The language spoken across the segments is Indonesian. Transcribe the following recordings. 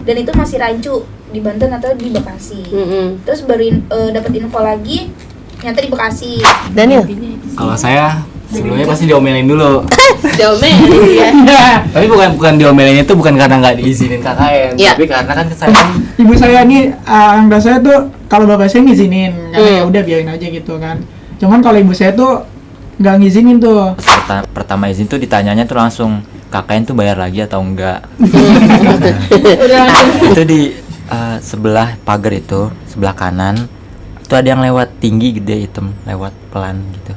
dan itu masih rancu di Banten atau di Bekasi. Terus baru dapat info lagi ternyata di Bekasi. Daniel, Kalau saya sebelumnya pasti diomelin dulu. diomelin ya. Tapi bukan diomelinnya itu bukan karena nggak diizinin KKN, Iya. tapi karena kan saya kan Ibu saya ini angga saya tuh kalau bapak saya ngizinin karena ya udah biarin aja gitu kan. Cuman kalau ibu saya tuh nggak ngizinin tuh. Pertama izin tuh ditanyanya tuh langsung KKN tuh bayar lagi atau enggak. Itu di sebelah pagar itu, sebelah kanan itu ada yang lewat tinggi gede hitam, lewat pelan gitu.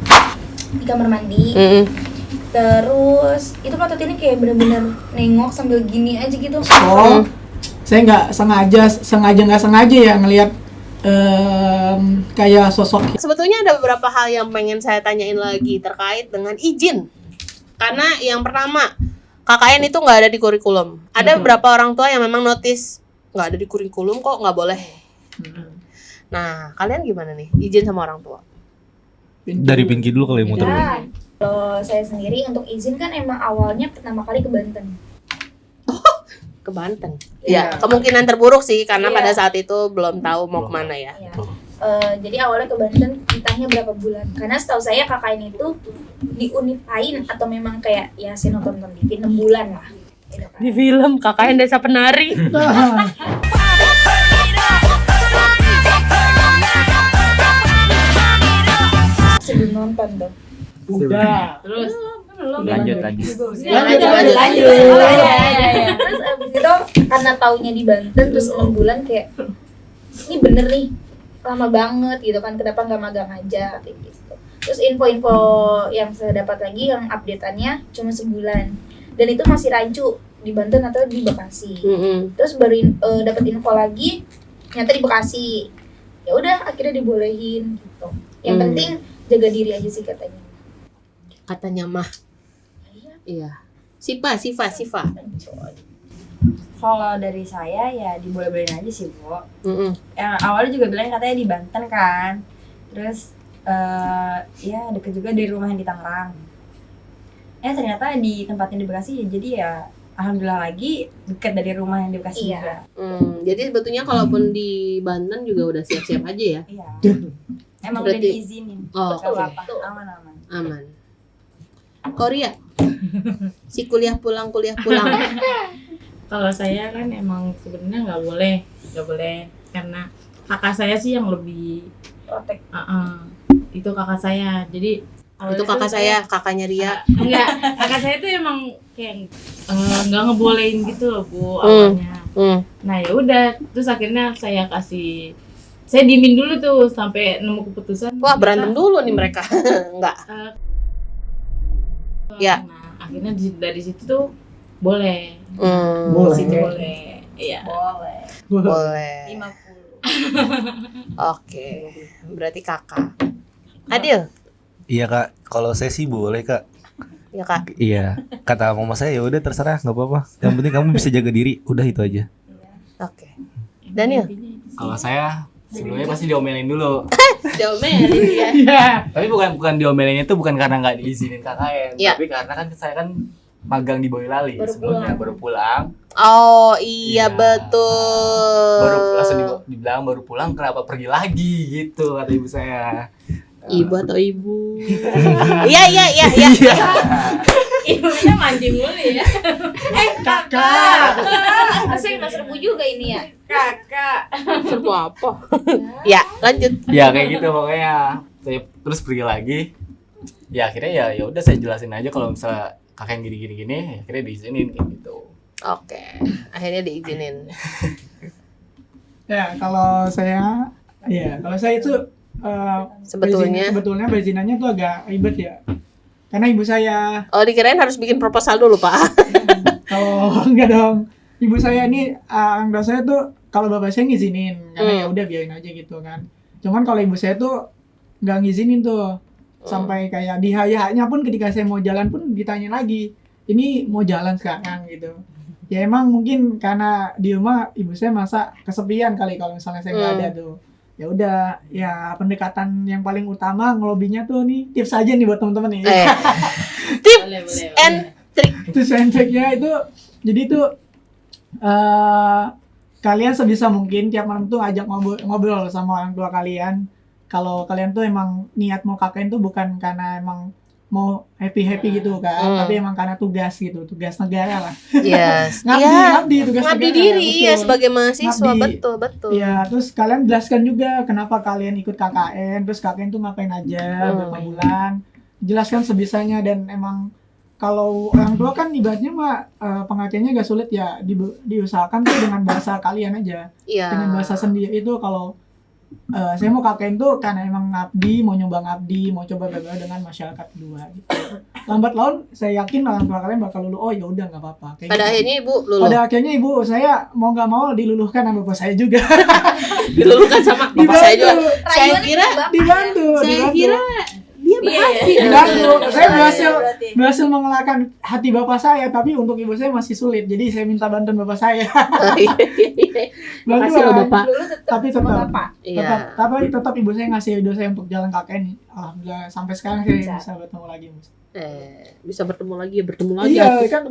Di kamar mandi. Terus itu Pak Toti ini kayak bener-bener nengok sambil gini aja gitu. Oh, saya nggak sengaja nggak sengaja ya ngelihat kayak sosok. Sebetulnya ada beberapa hal yang pengen saya tanyain lagi terkait dengan izin. Karena yang pertama, KKN itu nggak ada di kurikulum. Ada beberapa orang tua yang memang notice nggak ada di kurikulum kok nggak boleh. Nah, kalian gimana nih izin sama orang tua? Dari Pinky dulu kalau yang muter. Nah, kalau saya sendiri untuk izin kan emang awalnya pertama kali ke Banten. Ke Banten. Iya. Ya, kemungkinan terburuk sih karena Iya. pada saat itu belum tahu mau kemana ya. Ya. Jadi awalnya ke Banten ditanya berapa bulan. Karena setahu saya KKN itu di univ lain atau memang kayak ya saya nonton TV 6 bulan lah. Gitu kan. Di film KKN Desa Penari. Sebelum nonton dong. Udah. Terus Lanjut. Terus abis itu karena taunya di Banten terus 6 bulan kayak ini bener nih lama banget gitu kan, kenapa nggak magang aja kayak gitu. Terus info-info yang saya dapat lagi yang update-annya cuma sebulan dan itu masih rancu di Banten atau di Bekasi. Terus baru dapat info lagi ternyata di Bekasi. Ya udah akhirnya dibolehin gitu. Yang penting jaga diri aja sih katanya. katanya mah. Iya. Siva. Kalau dari saya ya diboleh-bolehin aja sih, Bu. Yang awalnya juga bilang katanya di Banten kan. Terus ya deket juga dari rumah yang di Tangerang. Ternyata di tempatnya di Bekasi, jadi ya alhamdulillah lagi deket dari rumah yang di Bekasi Iya. juga. Jadi sebetulnya kalaupun di Banten juga udah siap-siap aja ya. Iya. Emang udah Berarti- diizinin. Oh, Gak oke. apa-apa, aman-aman. Aman. Korea. Si kuliah pulang. Kalau saya kan emang sebenarnya nggak boleh karena kakak saya sih yang lebih Protek. itu kakak saya. Jadi Itu kakak saya, kakaknya Ria. enggak, kakak saya tuh emang kayak nggak ngebolehin gitu loh Bu awalnya. Nah ya udah, terus akhirnya saya diemin dulu tuh sampai nemu keputusan. Wah, berantem dulu nih mereka. Enggak. Ya. Nah akhirnya dari situ tuh boleh. Boleh. Situ boleh. Iya. Boleh. 50. Oke. Berarti kakak. Adil. Iya Kak, kalau saya sih boleh Kak. Ya kak. Iya, kata mama saya ya udah terserah nggak apa-apa. Yang penting kamu bisa jaga diri, udah itu aja. Oke. Daniel. Kalau saya sebelumnya pasti diomelin dulu. Diomelin ya. Tapi bukan diomelinnya itu bukan karena nggak diizinin KKN, Iya. tapi karena kan saya kan magang di Boyolali sebelumnya baru pulang. Oh iya Iya. betul. Baru langsung dibilang baru pulang kenapa pergi lagi gitu kata ibu saya. Ibu atau ibu? Iya. Ibunya mancing mulu ya. Kakak. Saya kena serbu juga ini ya. Serbu apa? Ya, lanjut. Ya kayak gitu pokoknya. Saya terus pergi lagi. Ya akhirnya ya udah saya jelasin aja kalau misalnya kakek gini ya akhirnya diizinin kayak gitu. Oke, akhirnya diizinin. Ya, kalau saya itu sebetulnya perizinannya tuh agak ribet ya. Karena ibu saya Oh, dikirain harus bikin proposal dulu, Pak. kalau enggak dong. Ibu saya ini angga saya tuh kalau bapak saya ngizinin karena ya udah biarin aja gitu kan. Cuman kalau ibu saya tuh nggak ngizinin tuh. Sampai kayak di hayanya pun ketika saya mau jalan pun ditanya lagi. Ini mau jalan sekarang gitu. Ya emang mungkin karena di rumah ibu saya masa kesepian kali kalau misalnya saya nggak ada tuh. Ya udah, ya pendekatan yang paling utama ngelobinya tuh nih tips aja nih buat teman-teman nih. Tips and trick. Tips and tricknya itu jadi tuh kalian sebisa mungkin tiap malam tuh ajak ngobrol sama orang tua kalian. Kalau kalian tuh emang niat mau KKN tuh bukan karena emang mau happy gitu kan, tapi emang karena tugas gitu, tugas negara lah. Yes. Ngabdi tugas ngabdi negara. diri ya Betul. sebagai mahasiswa, Ngabdi. betul. Ya, terus kalian jelaskan juga kenapa kalian ikut KKN, terus KKN tuh ngapain aja, berapa bulan. Jelaskan sebisanya, dan emang kalau orang tua kan ibaratnya mah pengertiannya gak sulit ya, diusahakan tuh dengan bahasa kalian aja. Iya. Dengan bahasa sendiri itu kalau saya mau KKN tuh karena emang ngabdi, mau nyoba ngabdi, mau coba bergaul dengan masyarakat luar gitu. Lambat laun saya yakin orang tua kalian bakal luluh. Oh ya udah nggak apa-apa. Kayak Pada gitu. akhirnya ibu luluh. Pada akhirnya ibu saya mau nggak mau diluluhkan sama bapak saya juga. Diluluhkan sama bapak saya juga. Saya Rayuannya kira ke bapak. Dibantu. dia berhasil. Iya. Saya berhasil mengalahkan hati bapak saya, tapi untuk ibu saya masih sulit. Jadi saya minta bantuan bapak saya. Makasih loh Bapak. Dulu Tapi sama tetap, bapak. Iya. tetap ibu saya ngasih ide saya untuk jalan KKN. Alhamdulillah sampai sekarang saya bisa bertemu lagi. Bisa bertemu lagi. Iya kan.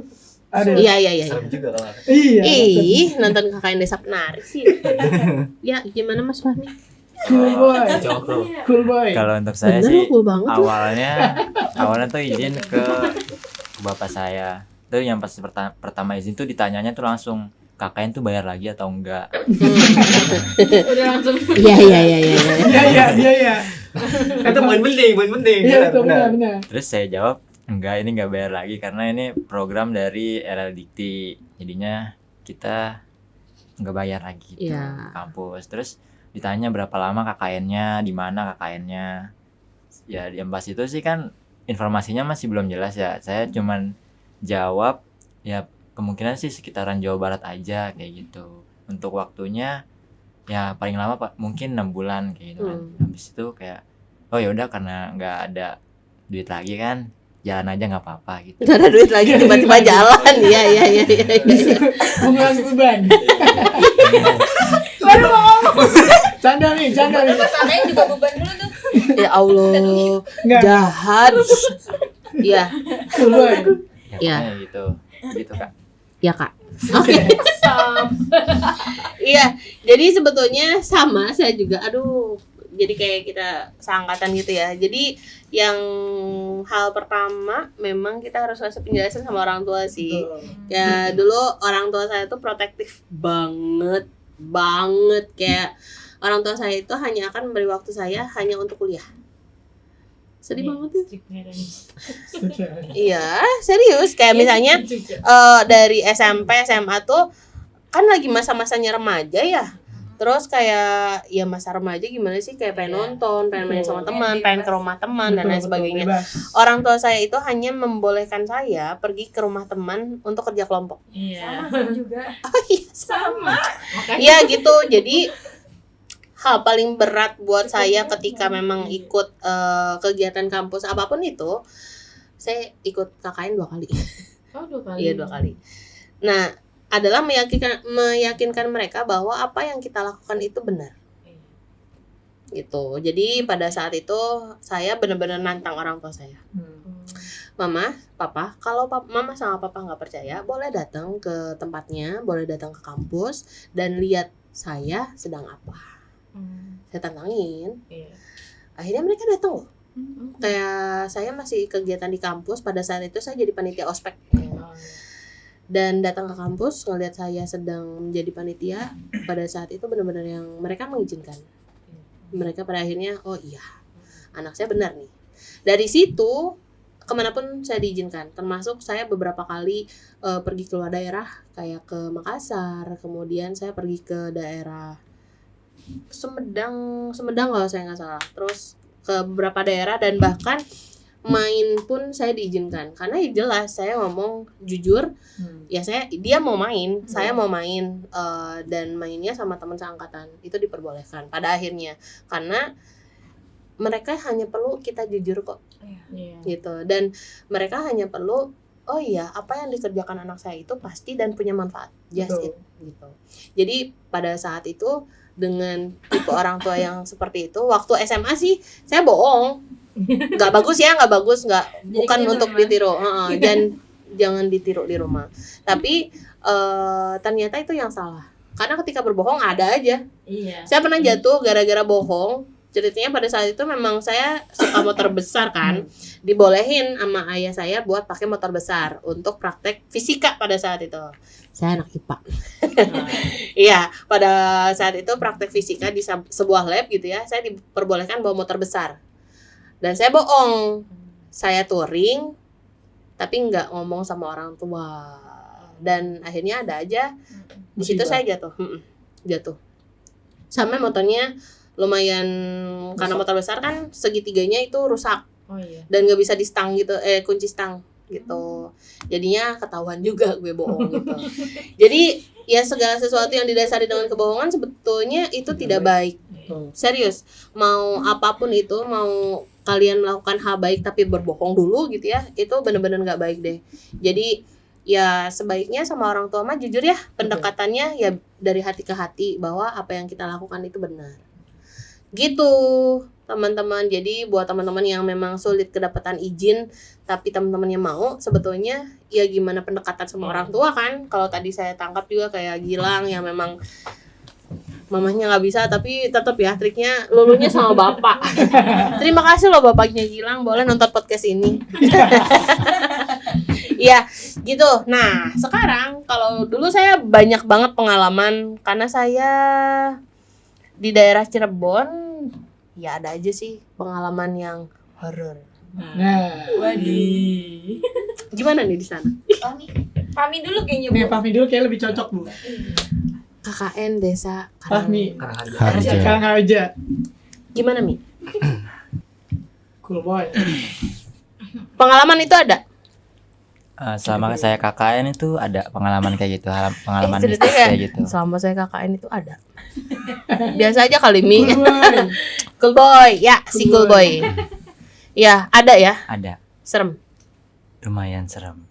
Ada. Iya. Serem juga kalau Iya. Ih, nonton KKN Desa Penari sih. Ya, gimana Mas Fahmi? Cool boy. cowok Cool boy. Kalau untuk saya Bener, sih cool banget lu. awalnya tuh izin ke bapak saya. Tuh yang pas pertama izin tuh ditanyanya tuh langsung, KKN tuh bayar lagi atau enggak? Udah langsung. Iya. Iya. itu poin penting Iya, itu benar. Terus saya jawab, enggak, ini enggak bayar lagi karena ini program dari RL Dikti. Jadinya kita enggak bayar lagi gitu Iya. ke kampus. Terus ditanya berapa lama KKN-nya, di mana KKN-nya. Ya yang pas itu sih kan informasinya masih belum jelas ya. Saya cuman jawab ya kemungkinan sih sekitaran Jawa Barat aja kayak gitu. Untuk waktunya ya paling lama mungkin 6 bulan kayak gitu kan. Habis itu kayak oh ya udah karena nggak ada duit lagi kan, jalan aja nggak apa-apa gitu. Gak ada duit lagi tiba-tiba jalan. Iya. Mengurangi beban. Waduh, ngomong. Canda nih. Katanya juga beban dulu tuh. Ya Allah, Enggak. jahat. Iya. Cool boy. Ya pokoknya gitu Kak. Ya Kak. Oke. Iya, jadi sebetulnya sama saya juga. Aduh, jadi kayak kita seangkatan gitu ya. Jadi yang hal pertama memang kita harus kasih penjelasan sama orang tua sih. Ya dulu orang tua saya tuh protektif banget kayak orang tua saya itu hanya akan memberi waktu saya hanya untuk kuliah. Sedih banget ya. Iya, serius kayak misalnya dari SMP SMA tuh kan lagi masa-masanya remaja ya. Terus kayak ya masa remaja gimana sih, kayak pengen nonton, pengen main sama teman, pengen ke rumah teman dan lain sebagainya. Bebas. Orang tua saya itu hanya membolehkan saya pergi ke rumah teman untuk kerja kelompok. Iya. Sama juga. Oh iya, Sama. Makanya iya gitu. Jadi hal paling berat buat saya ketika memang ikut kegiatan kampus apapun itu, saya ikut KKN 2 kali. oh 2 kali. Iya 2 kali. Nah, adalah meyakinkan mereka bahwa apa yang kita lakukan itu benar. Gitu. Jadi pada saat itu saya benar-benar nantang orang tua saya. Mama, Papa, kalau Mama sama Papa nggak percaya, boleh datang ke tempatnya, boleh datang ke kampus dan lihat saya sedang apa. Saya tantangin. Iya. Akhirnya mereka datang loh. Kayak saya masih kegiatan di kampus, pada saat itu saya jadi panitia ospek. Dan datang ke kampus ngelihat saya sedang menjadi panitia, pada saat itu benar-benar yang mereka mengizinkan. Mereka pada akhirnya oh iya, anak saya benar nih. Dari situ kemanapun saya diizinkan, termasuk saya beberapa kali pergi ke luar daerah kayak ke Makassar, kemudian saya pergi ke daerah Sumedang kalau saya nggak salah, terus ke beberapa daerah dan bahkan main pun saya diizinkan karena ya jelas saya ngomong jujur ya dia mau main, saya mau main dan mainnya sama teman seangkatan itu diperbolehkan pada akhirnya karena mereka hanya perlu kita jujur kok. Iya. Gitu, dan mereka hanya perlu oh iya apa yang dikerjakan anak saya itu pasti dan punya manfaat, just it gitu. Jadi pada saat itu dengan tipe orang tua yang seperti itu, waktu SMA sih saya bohong, nggak bagus, bukan untuk ditiru, dan jangan ditiru di rumah. Tapi ternyata itu yang salah Karena ketika berbohong ada aja. Iya. Saya pernah jatuh gara-gara bohong. Ceritanya pada saat itu memang saya suka motor besar kan. Dibolehin sama ayah saya buat pakai motor besar untuk praktek fisika pada saat itu. Saya anak IPA. Iya, pada saat itu praktek fisika di sebuah lab gitu ya. Saya diperbolehkan bawa motor besar. Dan saya bohong. Saya touring tapi nggak ngomong sama orang tua. Dan akhirnya ada aja di situ saya jatuh. Jatuh. Sampai motornya lumayan karena motor besar kan segitiganya itu rusak. Oh iya. Dan nggak bisa di stang gitu, kunci stang gitu. Jadinya ketahuan juga gue bohong gitu. Jadi ya segala sesuatu yang didasari dengan kebohongan sebetulnya itu tidak baik. Serius, mau apapun itu, mau kalian melakukan hal baik tapi berbohong dulu gitu ya, itu benar-benar nggak baik deh. Jadi ya sebaiknya sama orang tua mah jujur ya, pendekatannya ya dari hati ke hati bahwa apa yang kita lakukan itu benar. Gitu teman-teman. Jadi buat teman-teman yang memang sulit kedapatan izin tapi teman-temannya mau, sebetulnya ya gimana pendekatan sama orang tua kan. Kalau tadi saya tangkap juga kayak Gilang yang memang mamahnya nggak bisa tapi tetap ya triknya lulunya sama bapak. Terima kasih loh bapaknya Gilang, boleh nonton podcast ini. Iya gitu. Nah sekarang kalau dulu saya banyak banget pengalaman karena saya di daerah Cirebon, ya ada aja sih pengalaman yang horor. Nah, Waduh. Gimana nih di sana? Pami dulu kayaknya, nih Bu. Fahmi dulu kayak lebih cocok, Bu. KKN Desa Fahmi. Harja. Sekarang aja. Gimana Mi? Cool boy. Pengalaman itu ada? Selama saya KKN itu ada pengalaman kayak gitu, pengalaman ceritanya mistis kayak gitu. Selama saya KKN itu ada. Biasa aja kali Mi. Cool boy. Cool boy, ya si cool boy. Ya ada ya. Ada, Serem. lumayan serem.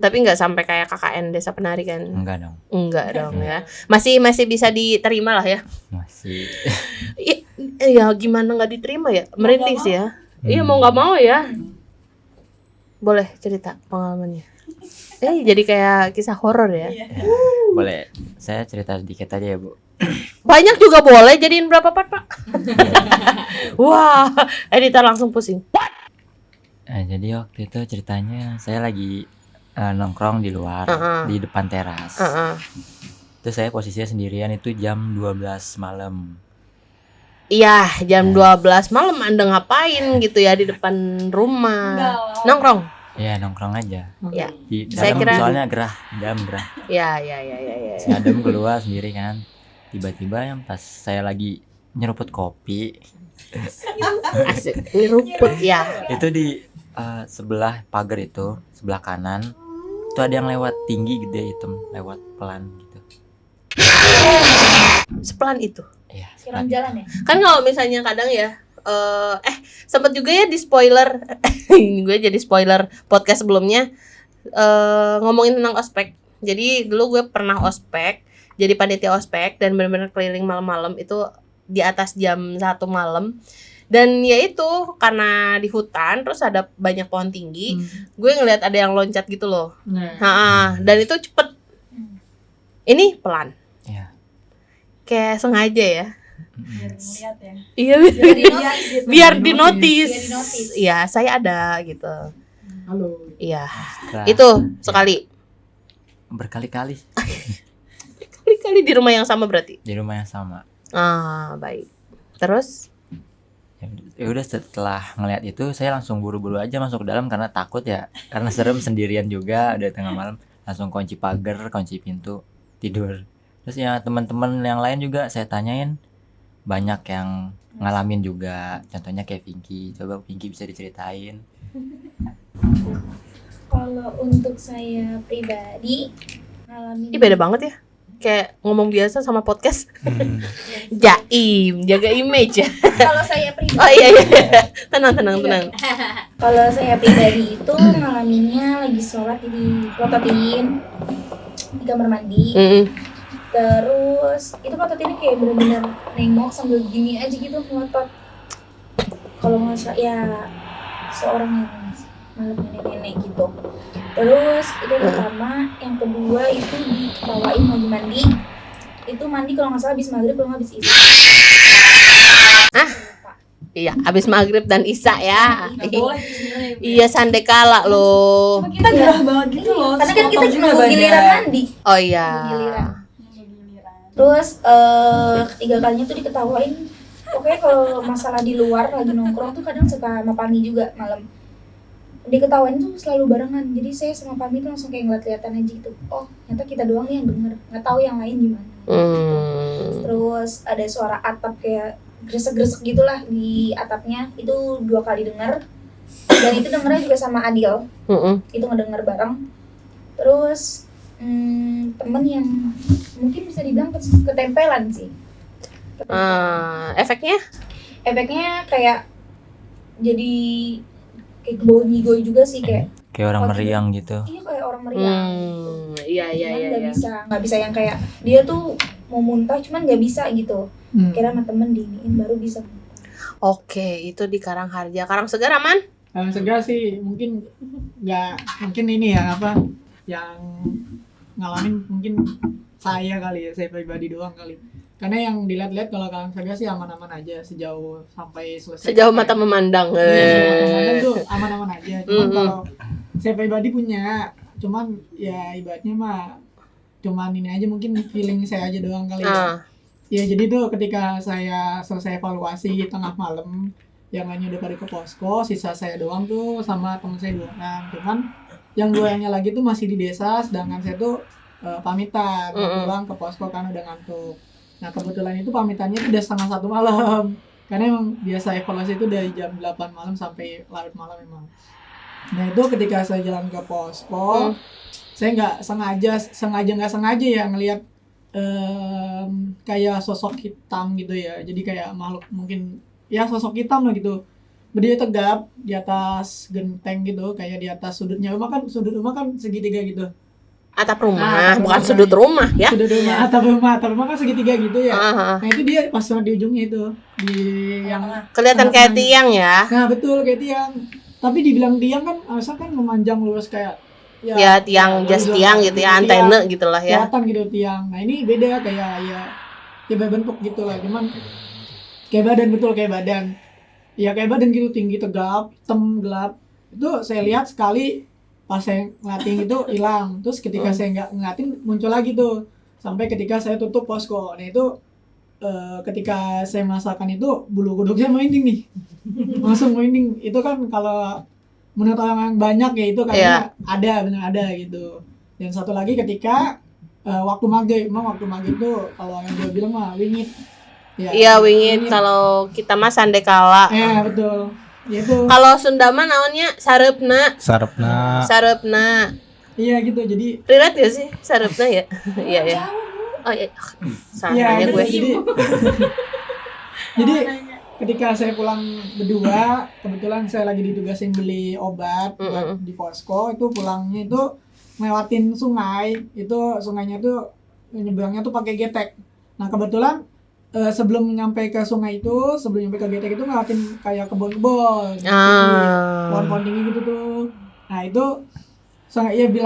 Tapi nggak sampai kayak KKN Desa Penari kan? Enggak dong, Enggak dong ya. Masih bisa diterima lah ya. masih. Ya gimana nggak diterima ya? Merinding sih ya. Iya mau nggak mau ya. Boleh cerita pengalamannya. Jadi kayak kisah horor ya. Boleh, saya cerita sedikit aja ya Bu. Banyak juga boleh, jadiin berapa part Pak? Wah, editor langsung pusing. Jadi waktu itu ceritanya saya lagi nongkrong di luar, di depan teras. Terus saya posisinya sendirian itu jam 12 malam. Iya, jam 12 malam Anda ngapain gitu ya di depan rumah? Nongkrong. Iya, nongkrong aja. Ya. Di Saya dalam kira- soalnya gerah, dalam gerah. Ya. Adem keluar sendiri kan. Tiba-tiba yang pas saya lagi nyeruput kopi, Asik, nyeruput ya. itu di sebelah pagar itu, sebelah kanan, itu ada yang lewat tinggi gede hitam, lewat pelan gitu. Sepelan itu. Iya, Siram pelan. jalan ya? Kan kalau misalnya kadang ya sempet juga ya di spoiler ini gue jadi spoiler podcast sebelumnya ngomongin tentang ospek. Jadi dulu gue pernah ospek, jadi panitia ospek dan benar-benar keliling malam-malam itu di atas jam 1 malam. Dan ya itu karena di hutan terus ada banyak pohon tinggi, gue ngeliat ada yang loncat gitu loh. Dan itu cepet. Ini pelan. Iya. Kayak sengaja ya. Biar ngeliat ya. Iya biar di notice. Iya, saya ada gitu. Halo. Iya. Setelah Itu sekali. berkali-kali Kali-kali di rumah yang sama berarti. di rumah yang sama. Baik. Terus Ya udah setelah ngeliat itu saya langsung buru-buru aja masuk ke dalam karena takut ya, karena serem sendirian juga udah tengah malam, langsung kunci pagar, kunci pintu, tidur. Terus ya teman-teman yang lain juga saya tanyain, banyak yang ngalamin juga, contohnya kayak Pinky. Coba Pinky bisa diceritain. Kalau untuk saya pribadi ngalamin beda banget ya. Kayak ngomong biasa sama podcast. Jaim, jaga image ya. kalau saya pribadi Oh iya. Tenang. kalau saya pribadi itu ngalaminnya lagi sholat di klototin di kamar mandi. Terus itu klototinnya kayak bener-bener nengok sambil gini aja gitu ngotot. Kalau nggak salah ya seorang yang malam nenek-nenek gitu. Terus itu yang pertama, yang kedua itu diketawain lagi mandi. itu mandi kalau nggak salah habis maghrib kalau nggak habis isya. Iya, abis maghrib dan isya ya. Nggak boleh sih sebenarnya. Iya, sandekala loh. Cuma kita gerah banget gitu loh. Karena terus kan kita kotor juga nunggu giliran badan. mandi. Oh iya. Giliran. Nunggu giliran. Terus ketiga kalinya tuh diketawain. Pokoknya kalau masalah di luar lagi nongkrong tuh kadang suka sama Pami juga malam. Diketawain tuh selalu barengan. Jadi saya sama Pami tuh langsung kayak ngeliat-liatan aja gitu. Oh, ternyata kita doang nih yang denger. Nggak tahu yang lain gimana. Terus ada suara atap kayak gresek-gresek gitulah di atapnya. Itu 2 kali denger. Dan itu dengernya juga sama Adil. Itu ngedenger bareng. Terus temen yang mungkin bisa dibilang ketempelan sih. Efeknya kayak jadi kayak kebawa nyigoy juga sih, kayak Kayak orang Oh, meriang gitu. iya kayak orang meriang. Iya Cuman nggak bisa yang kayak dia tuh mau muntah cuman nggak bisa gitu. Kira sama temen diiniin baru bisa. Oke, itu di Karangharja. Karangsegar aman? Dalam segar sih mungkin mungkin ini ya apa yang ngalamin mungkin saya kali ya, saya pribadi doang kali. Karena yang dilihat-lihat kalau Karang Segar sih aman-aman aja sejauh sampai selesai. Sejauh mata memandang. Iya, tuh aman-aman aja. Cuman kalau saya pribadi punya, cuman ya ibaratnya mah cuman ini aja mungkin feeling saya aja doang kali ya. Ya jadi tuh ketika saya selesai evaluasi tengah malam, yang lainnya udah pada ke posko, sisa saya doang tuh sama teman saya 2 orang. Cuman yang 2-nya lagi tuh masih di desa, sedangkan saya tuh pamitan pulang ke posko kan udah ngantuk. Nah kebetulan itu pamitannya tuh udah 1:30 malam, karena emang biasa evaluasi itu dari jam 8 malam sampai larut malam memang. Nah itu ketika saya jalan ke posko, saya nggak sengaja ya ngelihat kayak sosok hitam gitu ya. Jadi kayak makhluk mungkin ya sosok hitam lah gitu, berdiri tegap di atas genteng gitu, kayak di atas sudut rumah kan segitiga gitu. Atap rumah, bukan sudut rumah ya. Sudut rumah, atap rumah kan segitiga gitu ya. Nah itu dia pas di ujungnya itu, di yang kelihatan kayak tiang ya. Nah betul kayak tiang. Tapi dibilang tiang kan harusnya kan memanjang lurus kayak ya tiang, jas tiang gitu ya, antena gitulah ya. Kelihatan gitu tiang. Nah ini beda kayak ya berbentuk gitu lah, cuman kayak badan. Ya kayak badan gitu, tinggi tegap, hitam gelap. Itu saya lihat sekali pas saya ngeliatin itu hilang. Terus ketika saya nggak ngeliatin muncul lagi tuh. Sampai ketika saya tutup posko. Nah itu ketika saya merasakan itu bulu kuduk saya merinding nih. Langsung merinding. Itu kan kalau menurut orang banyak ya itu kayaknya benar ada gitu. Dan satu lagi ketika waktu maghrib tuh kalau yang dia bilang mah wingit. Iya wingit, kalau kita mah sandekala. Iya betul. Itu. Kalau Sunda mah naonnya sarepna. Iya gitu. Jadi relate gak sih sarepna ya? Iya ya. Oh iya. Salahnya gue. Jadi ketika saya pulang berdua, kebetulan saya lagi ditugasin beli obat di posko, itu pulangnya itu ngelewatin sungai. Itu sungainya tuh nyebrangnya tuh pakai getek. Nah kebetulan sebelum nyampe ke sungai itu, sebelum nyampe ke getek itu ngeliatin kayak kebun-kebun, pohon-pohon tinggi gitu tuh. Nah itu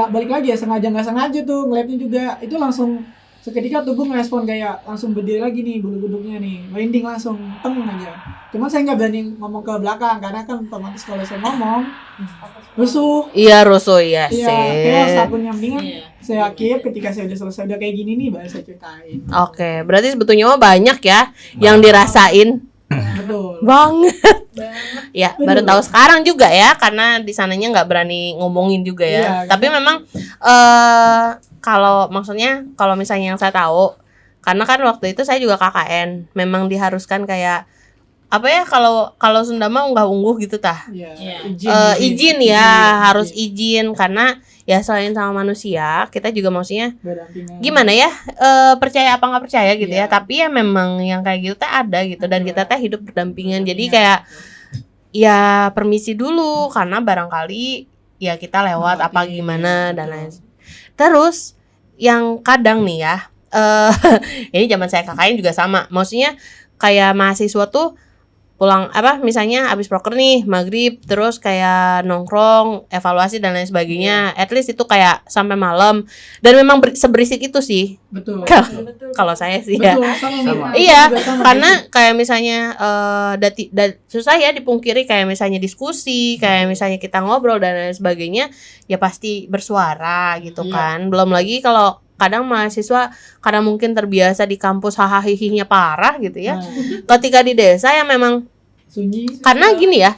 balik lagi ya, sengaja nggak sengaja tuh ngeliatnya juga. Itu langsung seketika tubuh ngerespon kayak langsung berdiri lagi nih, bulu kuduknya nih merinding langsung teng aja. Cuma saya nggak berani ngomong ke belakang karena kan otomatis kalau saya ngomong rusuh. Iya rusuh ya sih. Kayak sabun yang mendingan saya akhir ketika saya udah selesai udah kayak gini nih baru saya ceritain. Oke, berarti sebetulnya mah banyak ya yang dirasain. Betul. Banget. Ya, baru tahu sekarang juga ya karena di sananya nggak berani ngomongin juga ya. Iya, tapi memang kalau misalnya yang saya tahu, karena kan waktu itu saya juga KKN, memang diharuskan kayak apa ya, kalau Sunda mah unggah-ungguh gitu tah. Izin harus izin karena ya selain sama manusia, kita juga maksudnya gimana ya, percaya apa nggak percaya gitu ya, tapi ya memang yang kayak gitu teh ada gitu, dan kita teh hidup berdampingan. Jadi kayak ya permisi dulu karena barangkali ya kita lewat apa gimana dan lain. Terus yang kadang nih ya, ini zaman saya KKN juga sama, maksudnya kayak mahasiswa tuh pulang misalnya abis proker nih maghrib terus kayak nongkrong evaluasi dan lain sebagainya, at least itu kayak sampai malam dan memang seberisik itu sih Betul. kalau saya sih ya. Betul, sama. Iya, Juga sama, karena kayak misalnya susah ya dipungkiri kayak misalnya diskusi, kayak misalnya kita ngobrol dan lain sebagainya, ya pasti bersuara gitu kan. Belum lagi kalau kadang mahasiswa kadang mungkin terbiasa di kampus hahaha parah gitu ya. Ketika di desa yang memang Sunyi. karena gini ya,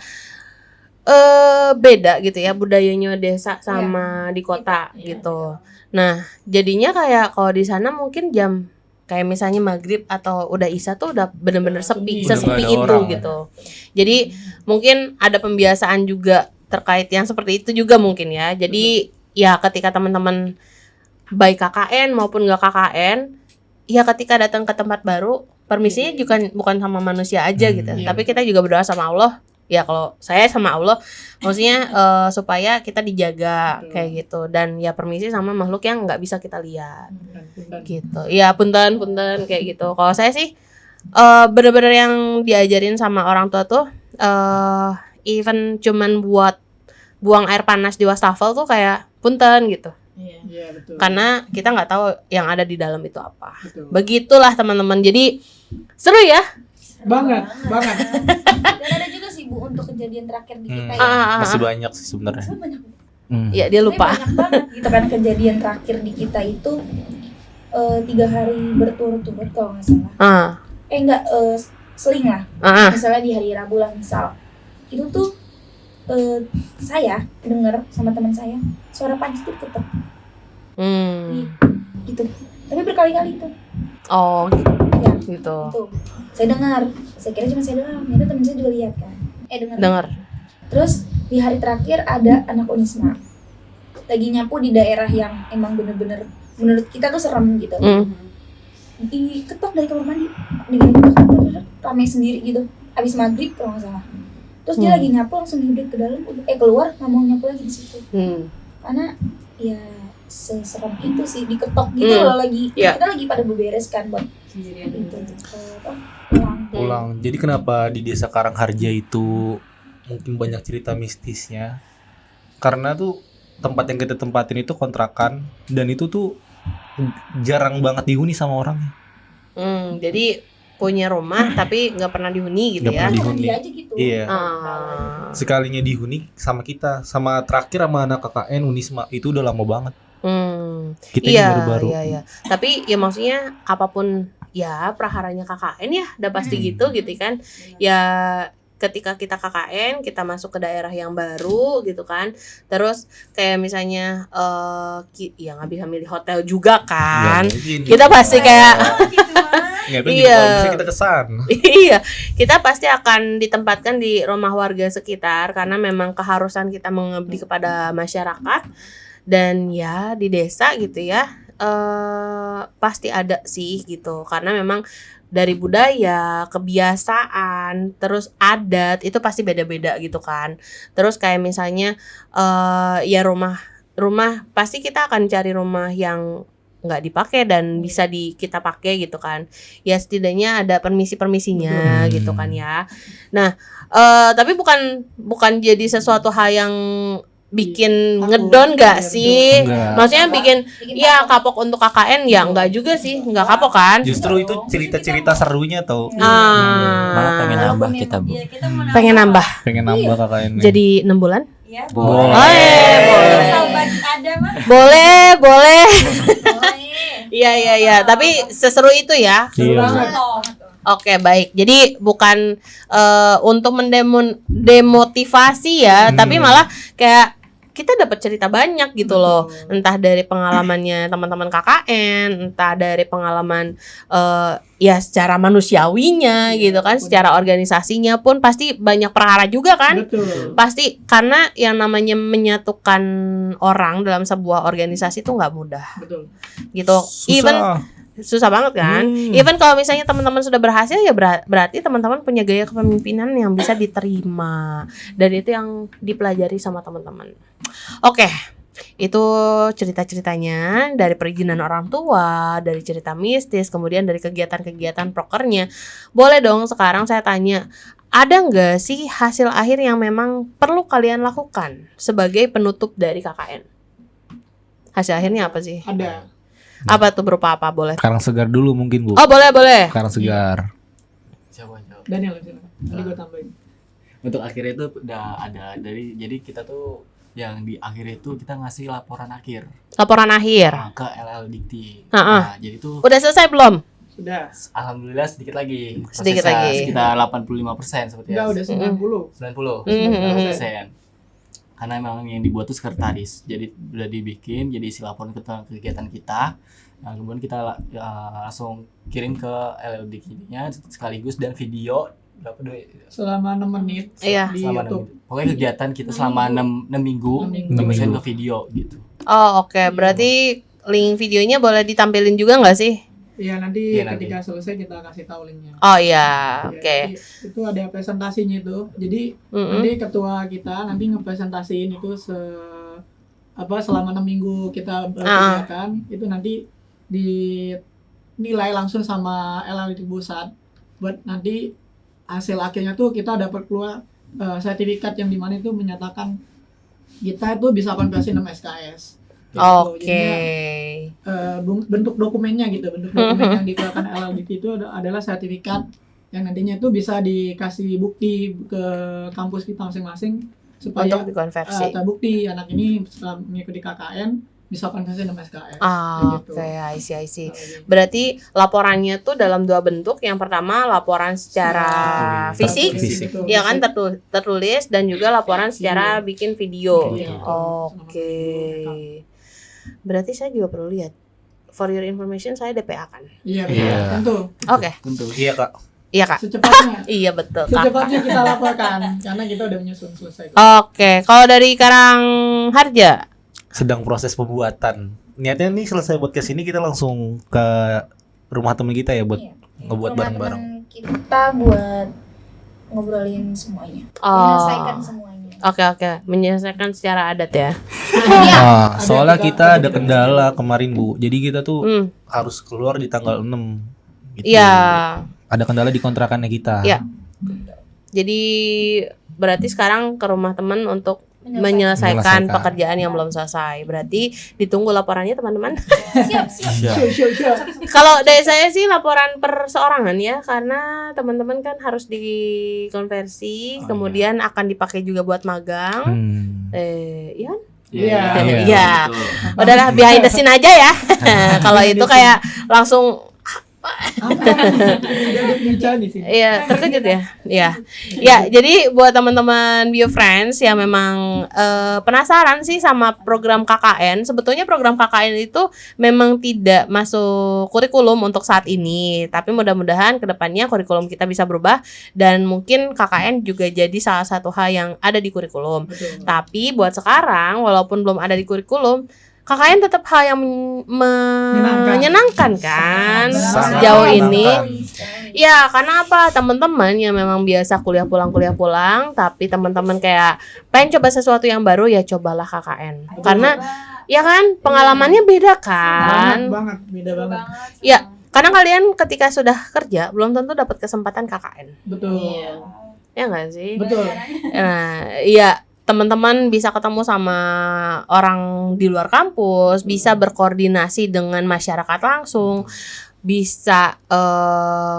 beda gitu ya budayanya desa sama di kota gitu. Nah, jadinya kayak kalau di sana mungkin jam kayak misalnya maghrib atau udah isya tuh udah bener-bener sepi, Udah sesepi nggak ada itu orang. gitu. Jadi mungkin ada pembiasaan juga terkait yang seperti itu juga mungkin ya. Jadi ya ketika teman-teman baik KKN maupun nggak KKN, ya ketika datang ke tempat baru, permisinya juga bukan sama manusia aja gitu. Tapi kita juga berdoa sama Allah. Ya kalau saya sama Allah, maksudnya supaya kita dijaga kayak gitu. Dan ya permisi sama makhluk yang nggak bisa kita lihat gitu. Ya punten kayak gitu. Kalau saya sih bener-bener yang diajarin sama orang tua tuh even cuman buat buang air panas di wastafel tuh kayak punten gitu. Iya, betul. Karena kita nggak tahu yang ada di dalam itu apa. Betul. Begitulah teman-teman. Jadi seru ya. Banget. Dan ada juga sih Bu untuk kejadian terakhir di kita ya. Masih banyak sih sebenarnya. Sebenarnya banyak. Ya dia lupa. Sebenarnya banyak banget gitu kan kejadian terakhir di kita itu 3 hari berturut-turut kalau nggak salah. Seling lah. Misalnya di hari Rabu lah misal. Itu tuh saya dengar sama teman saya suara panci itu ketok gitu, tapi berkali-kali itu. Oh Ya, gitu. itu saya dengar, saya kira cuma saya dengar, ternyata teman saya juga lihat kan, dengar. Terus di hari terakhir ada anak Unisma lagi nyapu di daerah yang emang bener-bener menurut kita tuh serem gitu. Diketok dari kamar mandi, ramai sendiri gitu, abis maghrib kalau nggak salah. Terus dia lagi nyapu langsung hidupin ke dalam, keluar nggak mau nyapu lagi di situ. Karena ya seserem itu sih diketok gitu kalau lagi kita lagi pada beberes kan buat itu Pulang. Jadi kenapa di desa Karangharja itu mungkin banyak cerita mistisnya? Karena tuh tempat yang kita tempatin itu kontrakan dan itu tuh jarang banget dihuni sama orangnya. Jadi punya rumah tapi nggak pernah dihuni gitu Nggak ya. pernah dihuni. dia aja gitu. Iya. Sekalinya dihuni sama kita, sama terakhir sama anak KKN Unisma itu udah lama banget. Kita yang baru-baru. Iya. Tapi ya maksudnya apapun ya praharanya KKN ya udah pasti gitu kan. Ya ketika kita KKN, kita masuk ke daerah yang baru gitu kan. Terus kayak misalnya ya nggak bisa milih hotel juga kan. Kita pasti kayak Nggak tahu juga kalau bisa kita kesan. Iya, kita pasti akan ditempatkan di rumah warga sekitar karena memang keharusan kita mengabdi kepada masyarakat. Dan ya di desa gitu ya pasti ada sih gitu, karena memang dari budaya, kebiasaan, terus adat itu pasti beda-beda gitu kan. Terus kayak misalnya ya rumah pasti kita akan cari rumah yang nggak dipakai dan bisa kita pakai gitu kan. Ya setidaknya ada permisinya gitu kan ya. Nah tapi bukan jadi sesuatu hal yang bikin ngedon gak sih? Maksudnya bikin ya kapok untuk KKN ya enggak juga sih, enggak kapok kan? Justru itu cerita-cerita serunya tau. Malah pengen nambah kita, Bu. Pengen nambah KKN. jadi 6 bulan? Ya, Boleh. Boleh. Sobat ada mah. Boleh. Iya. Tapi seseru itu ya. Oke, baik. Jadi bukan untuk mendemotivasi ya, tapi malah kayak kita dapat cerita banyak gitu loh. Entah dari pengalamannya teman-teman KKN, entah dari pengalaman ya secara manusiawinya gitu kan, secara organisasinya pun pasti banyak perkara juga kan. Betul. Pasti karena yang namanya menyatukan orang dalam sebuah organisasi itu nggak mudah. Betul. Gitu. Susah banget kan. Even kalau misalnya teman-teman sudah berhasil ya berarti teman-teman punya gaya kepemimpinan yang bisa diterima. Dan itu yang dipelajari sama teman-teman. Oke. Itu cerita-ceritanya dari perizinan orang tua, dari cerita mistis, kemudian dari kegiatan-kegiatan prokernya. Boleh dong sekarang saya tanya, ada nggak sih hasil akhir yang memang perlu kalian lakukan sebagai penutup dari KKN? Hasil akhirnya apa sih? Ada. Apa tuh, berupa apa? Boleh? Karang segar dulu mungkin Bu. Oh, boleh. Karang segar. Jawab. Daniel, silakan. Tadi gue tambahin. Untuk akhirnya itu udah ada jadi kita tuh yang di akhir itu kita ngasih laporan akhir Laporan akhir. ke LL Dikti. Heeh. Nah, jadi tuh Udah selesai belum? Sudah. alhamdulillah sedikit lagi. Sedikit Prosesnya lagi. Sekitar 85% seperti Enggak, ya. udah 90. 90%. Karena memang yang dibuat tuh sekretaris. Jadi udah dibikin jadi isi laporan kegiatan kita. Nah, kemudian kita langsung kirim ke LL Dikti-nya sekaligus dan video berapa dulu? Selama 6 menit Iya. di Selama YouTube. pokoknya kegiatan kita selama 6 minggu 6 minggu. dimasukin ke video gitu. Oh, oke. Berarti link videonya boleh ditampilin juga nggak sih? Iya, nanti Iya, nanti. ketika selesai kita kasih tahu linknya. Oh iya, Ya, oke. jadi itu ada presentasinya itu. Jadi Mm-mm. nanti ketua kita nanti ngepresentasiin itu selama 6 minggu kita berkegiatan itu nanti dinilai langsung sama LLD Pusat buat nanti hasil akhirnya tuh kita dapat keluar sertifikat yang dimana itu menyatakan kita itu bisa konversi 6 SKS. Gitu. Oke. Jadinya, bentuk dokumennya gitu, bentuk dokumen yang dikeluarkan LLDT itu adalah sertifikat yang nantinya itu bisa dikasih bukti ke kampus kita masing-masing supaya Untuk dikonversi. terbukti anak ini setelah mengikuti KKN bisa konversi 6 SKS. Ah, kayak gitu. oke, I see. Kayak gitu. Berarti laporannya tuh dalam 2 bentuk. Yang pertama laporan secara fisik, Fisik. betul, ya kan, fisik. tertulis, dan juga laporan secara bikin video. Video. Oke. Berarti saya juga perlu lihat. For your information, saya DPA kan. Iya, Iya. tentu. Oke, Tentu. Iya Kak. iya Kak. Secepatnya. Iya betul Kak. Secepatnya kita laporkan karena kita udah menyusun selesai. Oke, kalau dari Karang Harja, Sedang proses pembuatan. Niatnya nih selesai podcast ini kita langsung ke rumah temen kita ya buat Iya. ngebuat Rumah bareng-bareng. teman kita buat ngobrolin semuanya, Oh. menyelesaikan semuanya. oke, menyelesaikan secara adat ya. Nah, soalnya kita ada kendala kemarin Bu. Jadi kita tuh Hmm, harus keluar di tanggal 6 gitu. iya. Ada kendala di kontrakannya kita. Iya. Jadi berarti sekarang ke rumah teman untuk menyelesaikan pekerjaan yang belum selesai. Berarti ditunggu laporannya teman-teman. Siap. Siap. Kalau dari saya sih laporan perseorangan ya, karena teman-teman kan harus dikonversi, kemudian akan dipakai juga buat magang. Iya kan? Iya. Iya. betul. Udahlah behind the scene aja ya. Kalau itu kayak langsung Bicara di sini. iya, terkejut ya. Iya. Ya, jadi buat teman-teman BioFriends yang memang penasaran sih sama program KKN, sebetulnya program KKN itu memang tidak masuk kurikulum untuk saat ini, tapi mudah-mudahan kedepannya kurikulum kita bisa berubah dan mungkin KKN juga jadi salah satu hal yang ada di kurikulum. Betul. Tapi buat sekarang walaupun belum ada di kurikulum, KKN tetap hal yang menyenangkan kan Sangat sejauh ini. menyenangkan. Ya, karena apa? Teman-teman yang memang biasa kuliah pulang, tapi teman-teman kayak pengen coba sesuatu yang baru, ya cobalah KKN. Karena ya kan pengalamannya beda kan. Banget, beda banget. Ya, karena kalian ketika sudah kerja belum tentu dapat kesempatan KKN. Betul. Ya enggak sih? Betul. Nah, iya, teman-teman bisa ketemu sama orang di luar kampus, bisa berkoordinasi dengan masyarakat langsung, bisa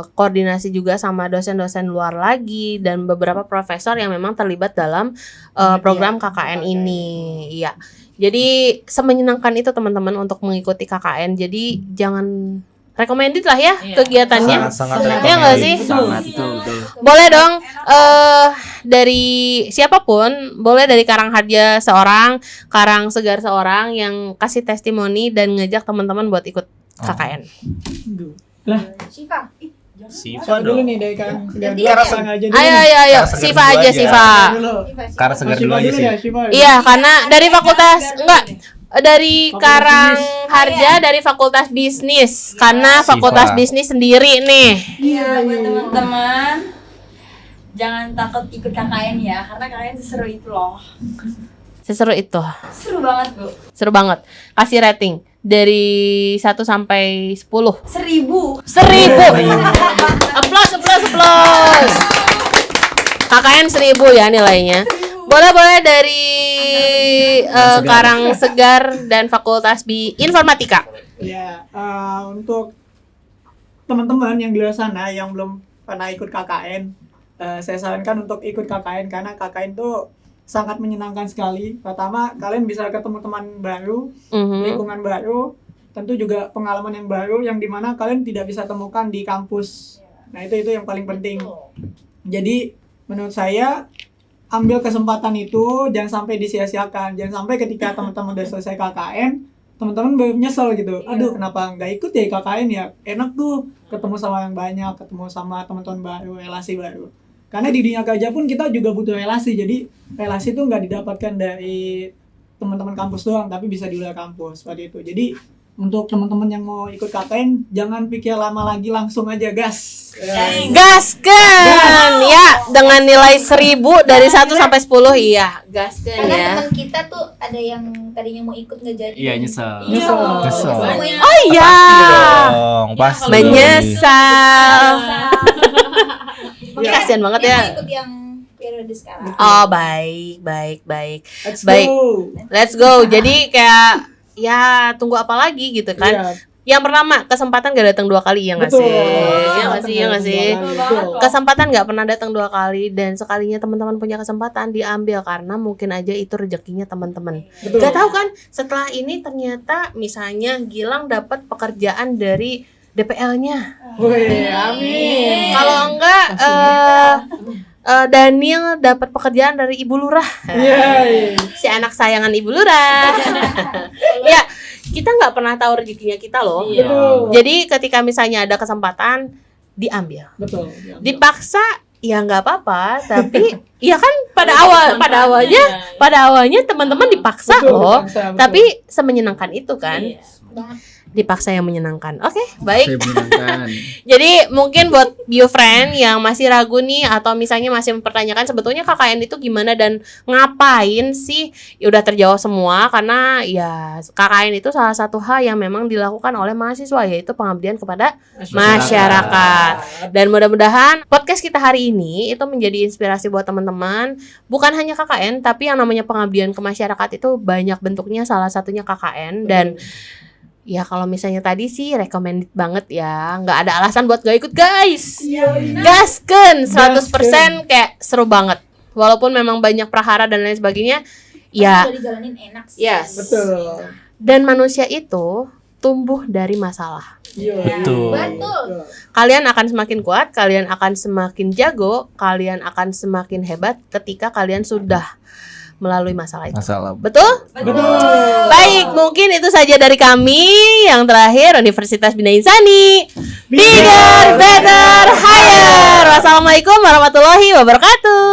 koordinasi juga sama dosen-dosen luar lagi dan beberapa profesor yang memang terlibat dalam program KKN ini. Iya. Jadi semenyenangkan itu teman-teman untuk mengikuti KKN. Jadi jangan recommended lah ya Iya. kegiatannya. Sangat Iya nggak sih? Sangat. Betul. Boleh dong dari siapapun, boleh dari Karang Harja seorang, Karang Segar seorang yang kasih testimoni dan ngajak teman-teman buat ikut KKN. Shiva. Siva Dulu dong. nih dari Kang Segar Ganti dulu. ya. Kang aja dulu Ayo nih. ayo, Karang Segar Siva dulu aja aja. Siva. Dulu. Karena segar Shiva dulu aja dulu sih. ya, Shiva. Iya, karena dari fakultas enggak dari Fakultas Karang Bisnis. Harja dari fakultas bisnis karena Siva. fakultas bisnis sendiri nih. Iya, buat teman-teman, jangan takut ikut KKN ya, karena KKN seseru itu loh. Seseru itu. Seru banget, Bu. Seru banget. Kasih rating dari 1 sampai 10. 1000. 1000. Applause. KKN 1000 ya nilainya. Boleh dari Karang Segar dan Fakultas Informatika. Ya, untuk teman-teman yang di luar sana yang belum pernah ikut KKN, saya sarankan untuk ikut KKN karena KKN itu sangat menyenangkan sekali. Pertama, kalian bisa ketemu teman baru, lingkungan baru, tentu juga pengalaman yang baru yang dimana kalian tidak bisa temukan di kampus. Nah, itu yang paling penting. Jadi, menurut saya ambil kesempatan itu, jangan sampai disia-siakan. Jangan sampai ketika teman-teman udah selesai KKN, teman-teman baru nyesel gitu. Aduh, kenapa nggak ikut ya KKN ya? Enak tuh ketemu sama yang banyak, ketemu sama teman-teman baru, relasi baru. Karena di dunia kerja pun kita juga butuh relasi. Jadi relasi itu nggak didapatkan dari teman-teman kampus doang, tapi bisa di luar kampus seperti itu. Jadi untuk teman-teman yang mau ikut KKN, jangan pikir lama lagi, langsung aja gas. Gaskan ya, dengan nilai 1000 dari 1 sampai 10 iya, gaskan Karena ya. teman kita tuh ada yang tadinya mau ikut nggak jadi. Iya, nyesel. Nyesel. Banyak. Oh iya. Dong, pasti. Menyesal. Makanya Kasian banget dia ya. mau ikut yang periode sekarang. Oh, baik. Let's Baik. go. Let's go. Jadi kayak ya tunggu apa lagi gitu kan. Iya, Yang pertama, kesempatan gak datang 2 kali ya nggak betul. sih? Iya nggak sih? Betul. Kesempatan nggak pernah datang 2 kali, dan sekalinya teman-teman punya kesempatan diambil karena mungkin aja itu rezekinya teman-teman. Betul. Gak tahu kan, setelah ini ternyata misalnya Gilang dapat pekerjaan dari DPL-nya. Wih, amin. Kalau enggak Daniel dapat pekerjaan dari Ibu Lurah. Iya. Si anak sayangan Ibu Lurah. Ya, kita nggak pernah tahu rezekinya kita loh. Betul. Jadi ketika misalnya ada kesempatan, diambil. Betul. Dipaksa ya nggak apa-apa, tapi ya kan pada awalnya teman-teman dipaksa Betul, loh. betul. Tapi semenyenangkan itu kan. Iya. Dipaksa yang menyenangkan. Oke, baik. Saya menyenangkan. Jadi mungkin buat bio friend yang masih ragu nih, atau misalnya masih mempertanyakan sebetulnya KKN itu gimana dan ngapain sih, ya udah terjawab semua, karena ya KKN itu salah satu hal yang memang dilakukan oleh mahasiswa, yaitu pengabdian kepada masyarakat. Dan mudah-mudahan podcast kita hari ini itu menjadi inspirasi buat teman-teman. Bukan hanya KKN, tapi yang namanya pengabdian ke masyarakat itu banyak bentuknya, salah satunya KKN. Dan ya kalau misalnya tadi sih recommended banget ya, nggak ada alasan buat gak ikut guys. Gasken 100% kayak seru banget. Walaupun memang banyak prahara dan lain sebagainya, ya Udah dijalanin enak sih. yes. Betul. Dan manusia itu tumbuh dari masalah. Iya. Betul. Betul. Kalian akan semakin kuat, kalian akan semakin jago, kalian akan semakin hebat ketika kalian sudah melalui masalah itu. Masalah. Betul? Baik, mungkin itu saja dari kami. Yang terakhir, Universitas Bina Insani. Bigger, better, higher. Wassalamualaikum warahmatullahi wabarakatuh.